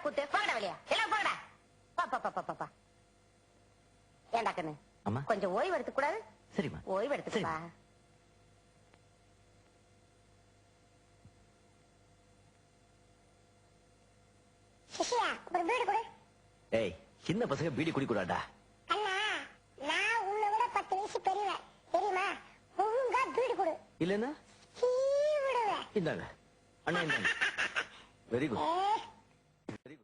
கூத்து போகடா வெளியா எல்லாம் போகடா பாப்பா ஏண்டா கண்ணு அம்மா கொஞ்சம் ஓய்வு எடுத்துக்க கூடாது? சரிம்மா ஓய்வு எடுத்துக்கப்பா. சிசியா ஒரு பீடி கொடு. ஏய் சின்ன பசங்க பீடி குடிக்கூடாடா. அண்ணா நான் உன்னை விட 10 வயசு பெரியவன் தெரியுமா? ஒழுங்கா பீடி கொடு. இல்லன்னா விடுவேன். இந்தாங்க அண்ணா இந்தாங்க. Very good.